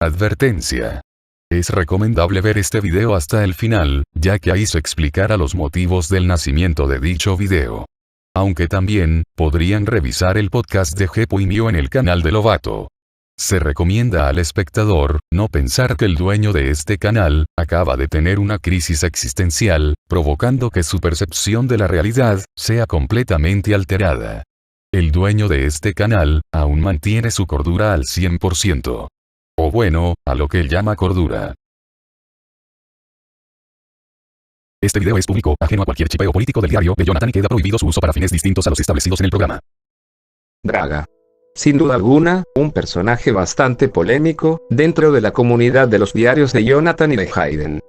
Advertencia. Es recomendable ver este video hasta el final, ya que ahí se explicará los motivos del nacimiento de dicho video. Aunque también, podrían revisar el podcast de Gepo y mío en el canal de Lovato. Se recomienda al espectador, no pensar que el dueño de este canal, acaba de tener una crisis existencial, provocando que su percepción de la realidad, sea completamente alterada. El dueño de este canal, aún mantiene su cordura al 100%. O bueno, a lo que él llama cordura. Este video es público, ajeno a cualquier chipeo político del diario de Jonathan y queda prohibido su uso para fines distintos a los establecidos en el programa. Draga. Sin duda alguna, un personaje bastante polémico, dentro de la comunidad de los diarios de Jonathan y de Hayden.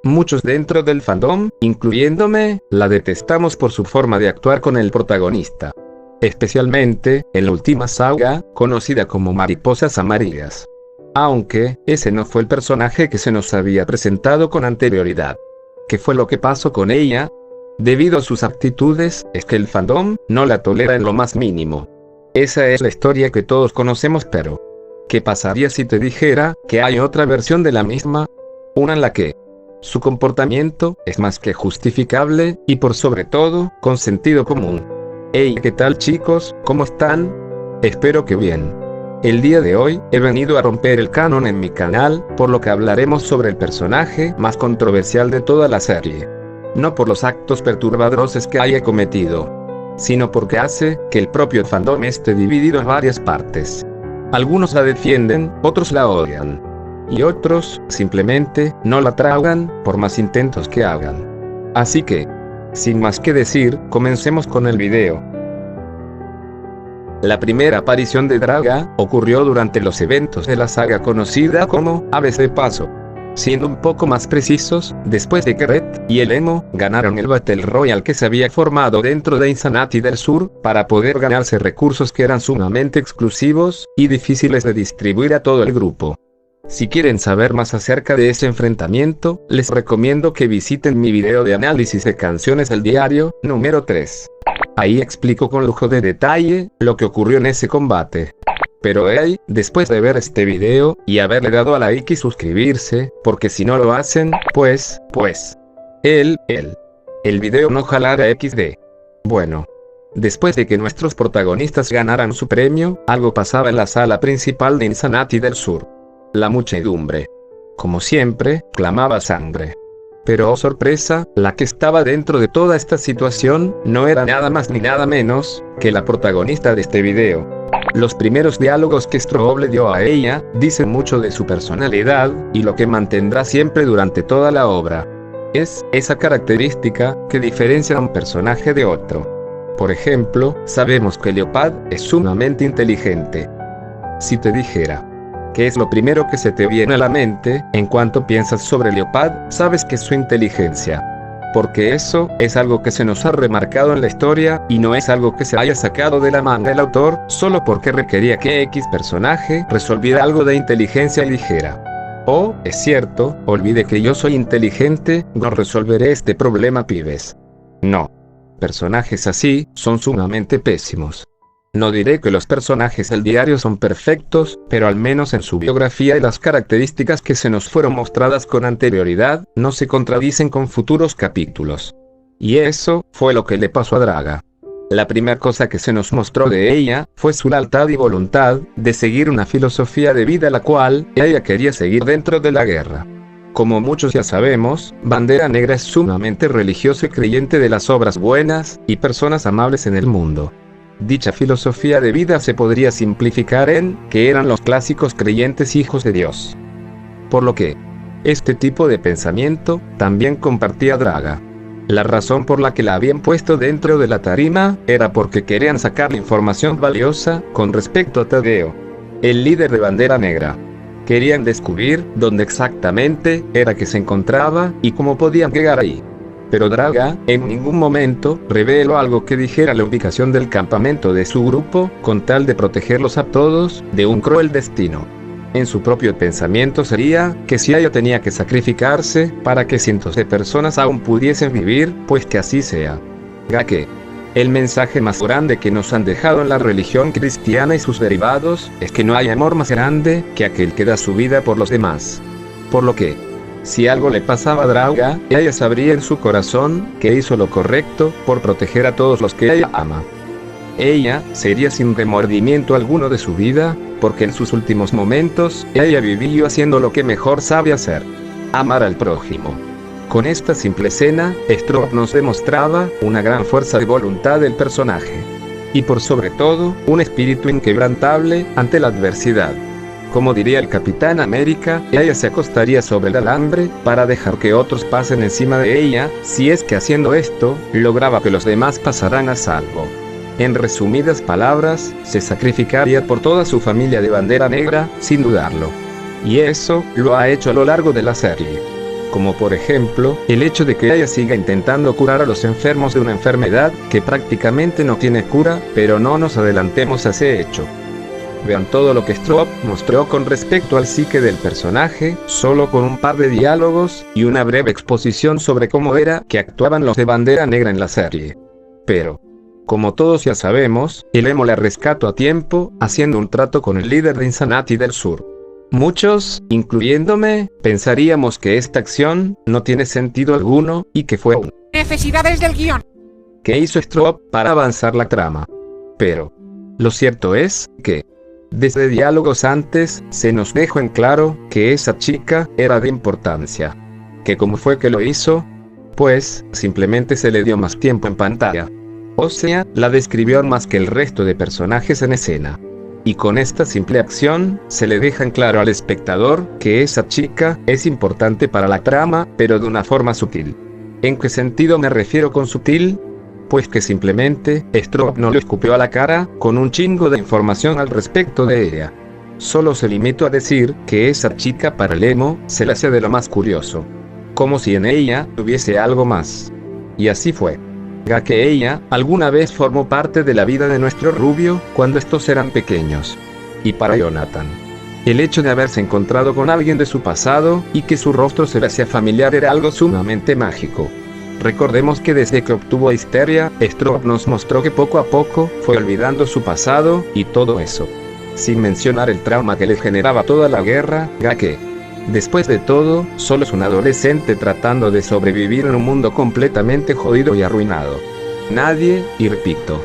Muchos dentro del fandom, incluyéndome, la detestamos por su forma de actuar con el protagonista. Especialmente, en la última saga, conocida como Mariposas Amarillas. Aunque, ese no fue el personaje que se nos había presentado con anterioridad. ¿Qué fue lo que pasó con ella? Debido a sus actitudes, es que el fandom no la tolera en lo más mínimo. Esa es la historia que todos conocemos, pero ¿qué pasaría si te dijera que hay otra versión de la misma? Una en la que su comportamiento es más que justificable, y por sobre todo, con sentido común. Hey, ¿qué tal chicos? ¿Cómo están? Espero que bien. El día de hoy, he venido a romper el canon en mi canal, por lo que hablaremos sobre el personaje más controversial de toda la serie. No por los actos perturbadores que haya cometido, sino porque hace que el propio fandom esté dividido en varias partes. Algunos la defienden, otros la odian. Y otros, simplemente, no la tragan, por más intentos que hagan. Así que, sin más que decir, comencemos con el video. La primera aparición de Draga ocurrió durante los eventos de la saga conocida como Aves de Paso. Siendo un poco más precisos, después de que Red y el Emo ganaron el Battle Royale que se había formado dentro de Insanity del Sur, para poder ganarse recursos que eran sumamente exclusivos y difíciles de distribuir a todo el grupo. Si quieren saber más acerca de ese enfrentamiento, les recomiendo que visiten mi video de análisis de canciones del diario, número 3. Ahí explico con lujo de detalle lo que ocurrió en ese combate. Pero hey, después de ver este video, y haberle dado a like y suscribirse, porque si no lo hacen, pues, el video no jalará XD. Bueno. Después de que nuestros protagonistas ganaran su premio, algo pasaba en la sala principal de Insanity del Sur. La muchedumbre, como siempre, clamaba sangre. Pero oh sorpresa, la que estaba dentro de toda esta situación, no era nada más ni nada menos, que la protagonista de este video. Los primeros diálogos que Strobe le dio a ella, dicen mucho de su personalidad, y lo que mantendrá siempre durante toda la obra. Es esa característica que diferencia a un personaje de otro. Por ejemplo, sabemos que Leopard es sumamente inteligente. Si te dijera, ¿qué es lo primero que se te viene a la mente en cuanto piensas sobre Leopard? Sabes que es su inteligencia. Porque eso es algo que se nos ha remarcado en la historia, y no es algo que se haya sacado de la manga el autor, solo porque requería que X personaje resolviera algo de inteligencia y dijera: oh, es cierto, olvide que yo soy inteligente, no resolveré este problema, pibes. No. Personajes así son sumamente pésimos. No diré que los personajes del diario son perfectos, pero al menos en su biografía y las características que se nos fueron mostradas con anterioridad, no se contradicen con futuros capítulos. Y eso fue lo que le pasó a Draga. La primera cosa que se nos mostró de ella, fue su lealtad y voluntad, de seguir una filosofía de vida la cual, ella quería seguir dentro de la guerra. Como muchos ya sabemos, Bandera Negra es sumamente religioso y creyente de las obras buenas, y personas amables en el mundo. Dicha filosofía de vida se podría simplificar en, que eran los clásicos creyentes hijos de Dios. Por lo que, este tipo de pensamiento, también compartía Draga. La razón por la que la habían puesto dentro de la tarima, era porque querían sacar información valiosa, con respecto a Tadeo, el líder de Bandera Negra. Querían descubrir, dónde exactamente, era que se encontraba, y cómo podían llegar ahí. Pero Draga, en ningún momento, reveló algo que dijera la ubicación del campamento de su grupo, con tal de protegerlos a todos, de un cruel destino. En su propio pensamiento sería, que si ella tenía que sacrificarse, para que cientos de personas aún pudiesen vivir, pues que así sea. Ya que, El mensaje más grande que nos han dejado en la religión cristiana y sus derivados es que no hay amor más grande que aquel que da su vida por los demás. Por lo que, si algo le pasaba a Draga, ella sabría en su corazón que hizo lo correcto por proteger a todos los que ella ama. Ella sería sin remordimiento alguno de su vida, porque en sus últimos momentos, ella vivió haciendo lo que mejor sabe hacer: amar al prójimo. Con esta simple escena, Stroop nos demostraba una gran fuerza de voluntad del personaje. Y por sobre todo, un espíritu inquebrantable ante la adversidad. Como diría el Capitán América, ella se acostaría sobre el alambre para dejar que otros pasen encima de ella, si es que haciendo esto, lograba que los demás pasaran a salvo. En resumidas palabras, se sacrificaría por toda su familia de Bandera Negra, sin dudarlo. Y eso lo ha hecho a lo largo de la serie. Como por ejemplo, el hecho de que ella siga intentando curar a los enfermos de una enfermedad que prácticamente no tiene cura, pero no nos adelantemos a ese hecho. Vean todo lo que Stroop mostró con respecto al psique del personaje, solo con un par de diálogos y una breve exposición sobre cómo era que actuaban los de Bandera Negra en la serie. Pero, como todos ya sabemos, el emo la rescató a tiempo, haciendo un trato con el líder de Insanity del Sur. Muchos, incluyéndome, pensaríamos que esta acción no tiene sentido alguno, y que fue necesidades del guión que hizo Stroop para avanzar la trama. Pero, lo cierto es que, desde diálogos antes, se nos dejó en claro que esa chica era de importancia. ¿Que cómo fue que lo hizo? Pues, simplemente se le dio más tiempo en pantalla. O sea, la describió más que el resto de personajes en escena. Y con esta simple acción, se le deja en claro al espectador que esa chica es importante para la trama, pero de una forma sutil. ¿En qué sentido me refiero con sutil? Pues que simplemente, Stroop no le escupió a la cara, con un chingo de información al respecto de ella. Solo se limitó a decir que esa chica para el emo, se le hace de lo más curioso. Como si en ella, tuviese algo más. Y así fue. Ya que ella, alguna vez formó parte de la vida de nuestro rubio, cuando estos eran pequeños. Y para Jonathan, el hecho de haberse encontrado con alguien de su pasado, y que su rostro se le hacía familiar era algo sumamente mágico. Recordemos que desde que obtuvo Histeria, Stroop nos mostró que poco a poco, fue olvidando su pasado, y todo eso. Sin mencionar el trauma que le generaba toda la guerra, ya que, después de todo, solo es un adolescente tratando de sobrevivir en un mundo completamente jodido y arruinado. Nadie, y repito,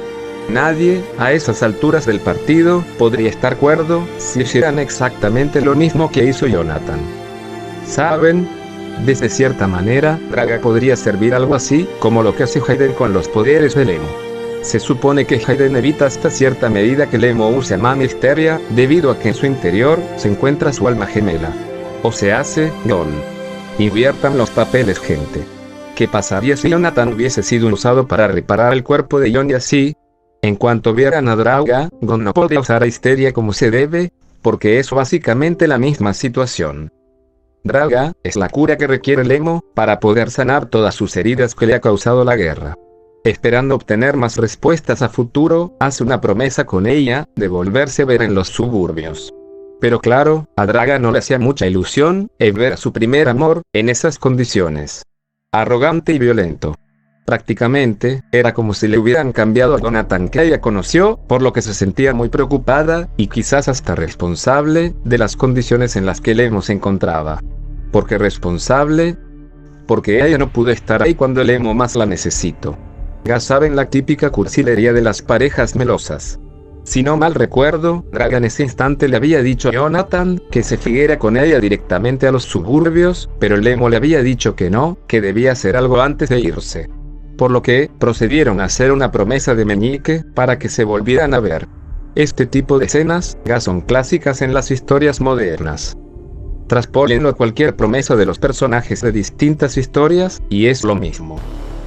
nadie, a esas alturas del partido, podría estar cuerdo, si hicieran exactamente lo mismo que hizo Jonathan. ¿Saben? Desde cierta manera, Draga podría servir algo así, como lo que hace Hayden con los poderes del emo. Se supone que Hayden evita hasta cierta medida que el emo use a Mami Histeria, debido a que en su interior, se encuentra su alma gemela. O se hace, Gon. Inviertan los papeles, gente. ¿Qué pasaría si Jonathan hubiese sido usado para reparar el cuerpo de Jon y así? En cuanto vieran a Draga, Gon no podría usar a Histeria como se debe, porque es básicamente la misma situación. Draga es la cura que requiere el emo para poder sanar todas sus heridas que le ha causado la guerra. Esperando obtener más respuestas a futuro, hace una promesa con ella de volverse a ver en los suburbios. Pero claro, a Draga no le hacía mucha ilusión el ver a su primer amor en esas condiciones. Arrogante y violento. Prácticamente, era como si le hubieran cambiado a Jonathan que ella conoció, por lo que se sentía muy preocupada, y quizás hasta responsable, de las condiciones en las que el emo se encontraba. ¿Por qué responsable? Porque ella no pudo estar ahí cuando el emo más la necesitó. Ya saben, la típica cursilería de las parejas melosas. Si no mal recuerdo, Draga en ese instante le había dicho a Jonathan que se fuera con ella directamente a los suburbios, pero el emo le había dicho que no, que debía hacer algo antes de irse. Por lo que, procedieron a hacer una promesa de meñique, para que se volvieran a ver. Este tipo de escenas, ya son clásicas en las historias modernas. Traspólenlo a cualquier promesa de los personajes de distintas historias, y es lo mismo.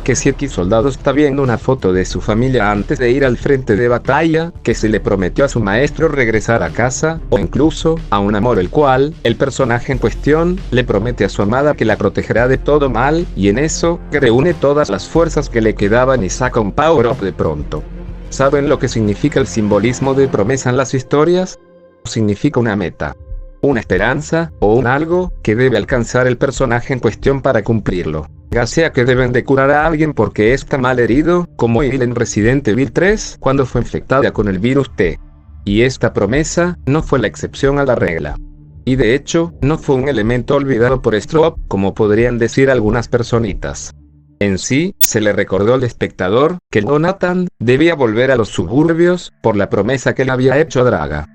Que si X soldado está viendo una foto de su familia antes de ir al frente de batalla, que se le prometió a su maestro regresar a casa, o incluso, a un amor el cual, el personaje en cuestión, le promete a su amada que la protegerá de todo mal, y en eso, que reúne todas las fuerzas que le quedaban y saca un power-up de pronto. ¿Saben lo que significa el simbolismo de promesa en las historias? Significa una meta, una esperanza, o un algo, que debe alcanzar el personaje en cuestión para cumplirlo. Ya sea que deben de curar a alguien porque está mal herido, como Jill en Resident Evil 3 cuando fue infectada con el virus T. Y esta promesa no fue la excepción a la regla. Y de hecho, no fue un elemento olvidado por Stroop, como podrían decir algunas personitas. En sí, se le recordó al espectador que Jonathan debía volver a los suburbios por la promesa que le había hecho a Draga.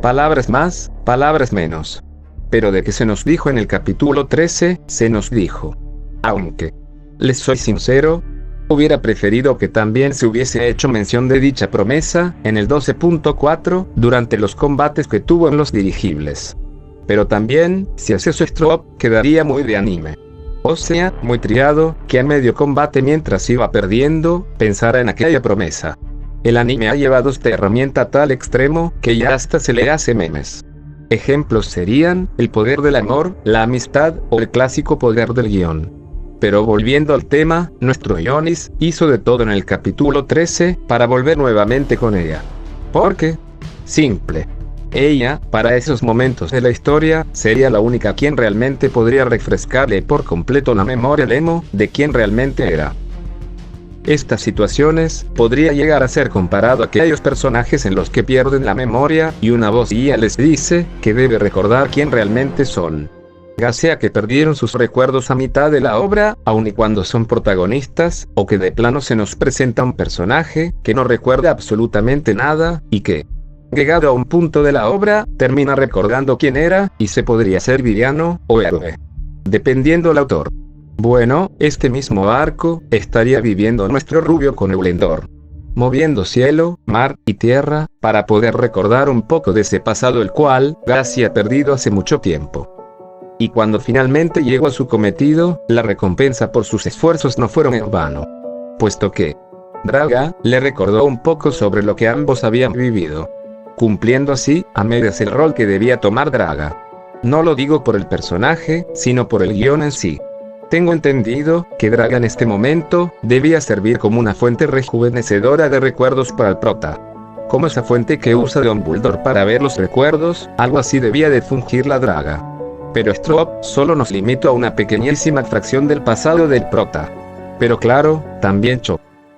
Palabras más, palabras menos. Pero de que se nos dijo en el capítulo 13, se nos dijo. Aunque, les soy sincero, hubiera preferido que también se hubiese hecho mención de dicha promesa en el 12.4 durante los combates que tuvo en los dirigibles. Pero también, si hace eso Stroop, quedaría muy de anime. O sea, muy triado, que a medio combate mientras iba perdiendo, pensara en aquella promesa. El anime ha llevado esta herramienta a tal extremo, que ya hasta se le hace memes. Ejemplos serían, el poder del amor, la amistad, o el clásico poder del guión. Pero volviendo al tema, nuestro Ionis hizo de todo en el capítulo 13, para volver nuevamente con ella. ¿Por qué? Simple. Ella, para esos momentos de la historia, sería la única quien realmente podría refrescarle por completo la memoria al emo de quien realmente era. Estas situaciones podría llegar a ser comparado a aquellos personajes en los que pierden la memoria y una voz guía les dice que debe recordar quién realmente son. Ya sea que perdieron sus recuerdos a mitad de la obra, aun y cuando son protagonistas, o que de plano se nos presenta un personaje que no recuerda absolutamente nada y que, llegado a un punto de la obra, termina recordando quién era, y se podría ser villano o héroe. Dependiendo del autor. Bueno, este mismo arco estaría viviendo nuestro rubio con Eulendor. Moviendo cielo, mar y tierra, para poder recordar un poco de ese pasado el cual, Gassi ha perdido hace mucho tiempo. Y cuando finalmente llegó a su cometido, la recompensa por sus esfuerzos no fueron en vano. Puesto que, Draga le recordó un poco sobre lo que ambos habían vivido. Cumpliendo así, a medias el rol que debía tomar Draga. No lo digo por el personaje, sino por el guión en sí. Tengo entendido que Draga en este momento debía servir como una fuente rejuvenecedora de recuerdos para el prota. Como esa fuente que usa Dumbledore para ver los recuerdos, algo así debía de fungir la Draga. Pero Stroop solo nos limitó a una pequeñísima fracción del pasado del prota. Pero claro, también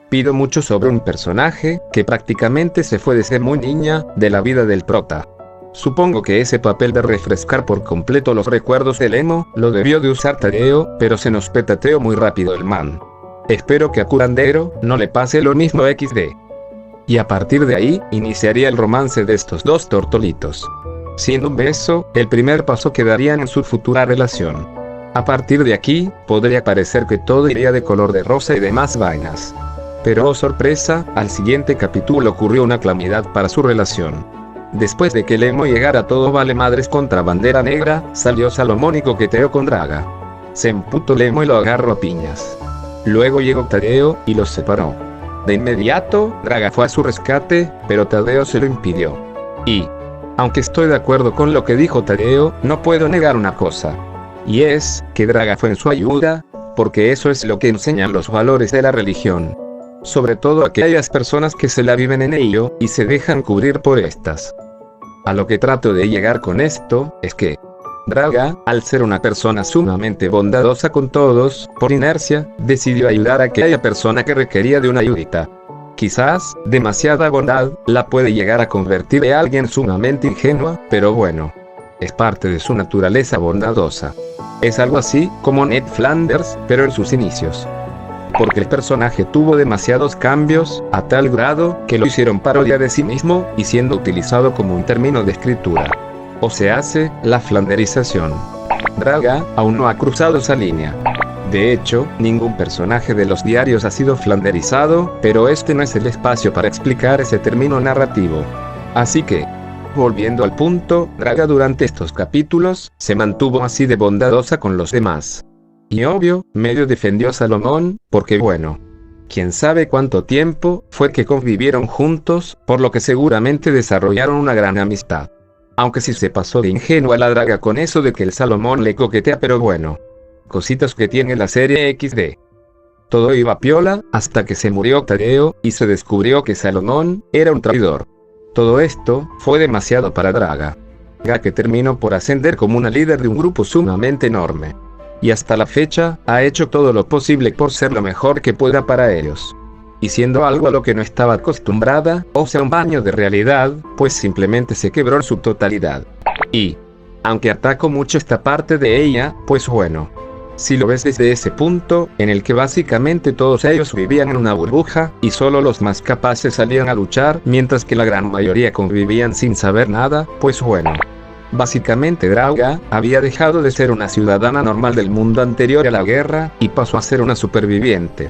pido mucho sobre un personaje que prácticamente se fue desde muy niña de la vida del prota. Supongo que ese papel de refrescar por completo los recuerdos del emo lo debió de usar Tadeo, pero se nos petateó muy rápido el man. Espero que a Curandero no le pase lo mismo XD. Y a partir de ahí, iniciaría el romance de estos dos tortolitos. Siendo un beso, el primer paso que darían en su futura relación. A partir de aquí, podría parecer que todo iría de color de rosa y demás vainas. Pero oh sorpresa, al siguiente capítulo ocurrió una calamidad para su relación. Después de que el emo llegara a todo vale madres contra Bandera Negra, salió Salomón y coqueteó con Draga. Se emputó el emo y lo agarró a piñas. Luego llegó Tadeo y los separó. De inmediato, Draga fue a su rescate, pero Tadeo se lo impidió. Y, aunque estoy de acuerdo con lo que dijo Tadeo, no puedo negar una cosa. Y es, que Draga fue en su ayuda, porque eso es lo que enseñan los valores de la religión. Sobre todo aquellas personas que se la viven en ello, y se dejan cubrir por estas. A lo que trato de llegar con esto, es que Draga, al ser una persona sumamente bondadosa con todos, por inercia, decidió ayudar a aquella persona que requería de una ayudita. Quizás, demasiada bondad, la puede llegar a convertir en alguien sumamente ingenua, pero bueno. Es parte de su naturaleza bondadosa. Es algo así, como Ned Flanders, pero en sus inicios. Porque el personaje tuvo demasiados cambios, a tal grado, que lo hicieron parodia de sí mismo, y siendo utilizado como un término de escritura. O se hace, la flanderización. Draga, aún no ha cruzado esa línea. De hecho, ningún personaje de los diarios ha sido flanderizado, pero este no es el espacio para explicar ese término narrativo. Así que, volviendo al punto, Draga durante estos capítulos, se mantuvo así de bondadosa con los demás. Y obvio, medio defendió a Salomón, porque bueno, quién sabe cuánto tiempo fue que convivieron juntos, por lo que seguramente desarrollaron una gran amistad. Aunque sí se pasó de ingenua la Draga con eso de que el Salomón le coquetea, pero bueno. Cositas que tiene la serie XD. Todo iba piola, hasta que se murió Tadeo, y se descubrió que Salomón era un traidor. Todo esto fue demasiado para Draga. Ya que terminó por ascender como una líder de un grupo sumamente enorme. y hasta la fecha, ha hecho todo lo posible por ser lo mejor que pueda para ellos. Y siendo algo a lo que no estaba acostumbrada, o sea un baño de realidad, pues simplemente se quebró en su totalidad. Y, aunque ataco mucho esta parte de ella, pues bueno. Si lo ves desde ese punto, en el que básicamente todos ellos vivían en una burbuja, y solo los más capaces salían a luchar, mientras que la gran mayoría convivían sin saber nada, pues bueno. Básicamente Draga había dejado de ser una ciudadana normal del mundo anterior a la guerra, y pasó a ser una superviviente.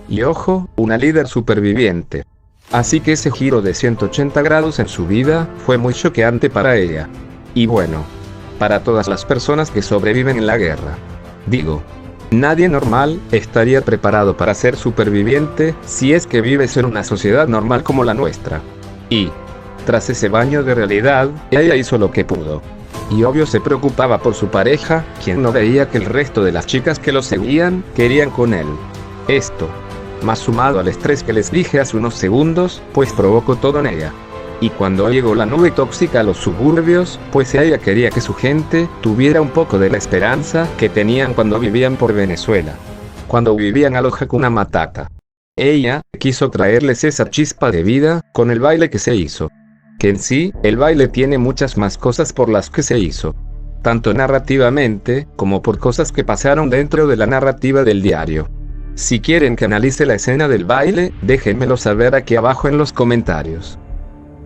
Y ojo, una líder superviviente. Así que ese giro de 180 grados en su vida, fue muy choqueante para ella. Y bueno, para todas las personas que sobreviven en la guerra. Digo, nadie normal estaría preparado para ser superviviente si es que vives en una sociedad normal como la nuestra. Y, tras ese baño de realidad, ella hizo lo que pudo. Y obvio se preocupaba por su pareja, quien no veía que el resto de las chicas que lo seguían, querían con él. Esto, más sumado al estrés que les dije hace unos segundos, pues provocó todo en ella. Y cuando llegó la nube tóxica a los suburbios, pues ella quería que su gente tuviera un poco de la esperanza que tenían cuando vivían por Venezuela. Cuando vivían a los Hakuna Matata. Ella quiso traerles esa chispa de vida con el baile que se hizo. Que en sí, el baile tiene muchas más cosas por las que se hizo. Tanto narrativamente, como por cosas que pasaron dentro de la narrativa del diario. Si quieren que analice la escena del baile, déjenmelo saber aquí abajo en los comentarios.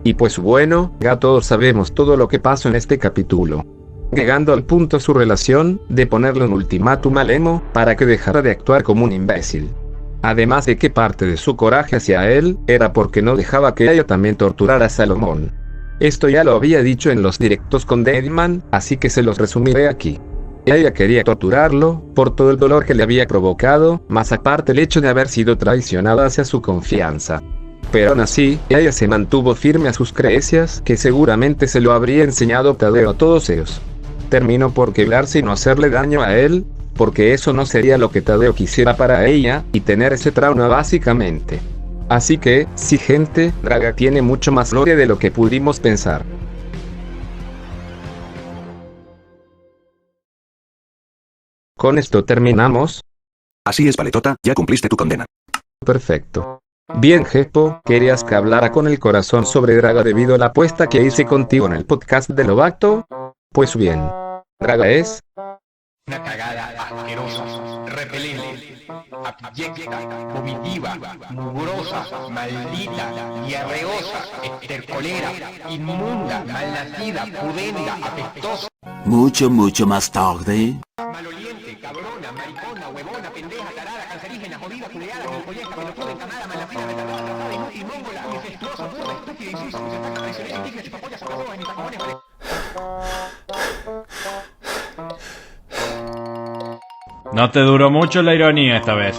Y pues bueno, ya todos sabemos todo lo que pasó en este capítulo. Llegando al punto su relación, de ponerle un ultimátum al emo, para que dejara de actuar como un imbécil. Además de que parte de su coraje hacia él, era porque no dejaba que ella también torturara a Salomón. Esto ya lo había dicho en los directos con Deadman, así que se los resumiré aquí. Ella quería torturarlo, por todo el dolor que le había provocado, más aparte el hecho de haber sido traicionada hacia su confianza. Pero aún así, ella se mantuvo firme a sus creencias, que seguramente se lo habría enseñado Tadeo a todos ellos. Terminó por quebrarse y no hacerle daño a él, porque eso no sería lo que Tadeo quisiera para ella, y tener ese trauma básicamente. Así que, sí gente, Draga tiene mucho más gloria de lo que pudimos pensar. Con esto terminamos. Así es, Paletota, ya cumpliste tu condena. Perfecto. Bien Jepo, querías que hablara con el corazón sobre Draga debido a la apuesta que hice contigo en el podcast de Lobato. Pues bien, Draga es una cagada asquerosa, repelente, abyecta, vomitiva, mugrosa, maldita, diarreosa, estercolera, inmunda, malnacida, pudenda, apestosa. Mucho más tarde. Maloliente, cabrona, maricona, huevona, pendeja, tarada, cancerígena, jodida, culeada, gilipolleja, pelotuda, encanada, malafina, retardada, atrasada, inútil, mongola, incestuosa, burda, estúpida, insística, destaca, traicionera, indigna, chupapollas, sacazones, ni tacones, vale. No te duró mucho la ironía esta vez.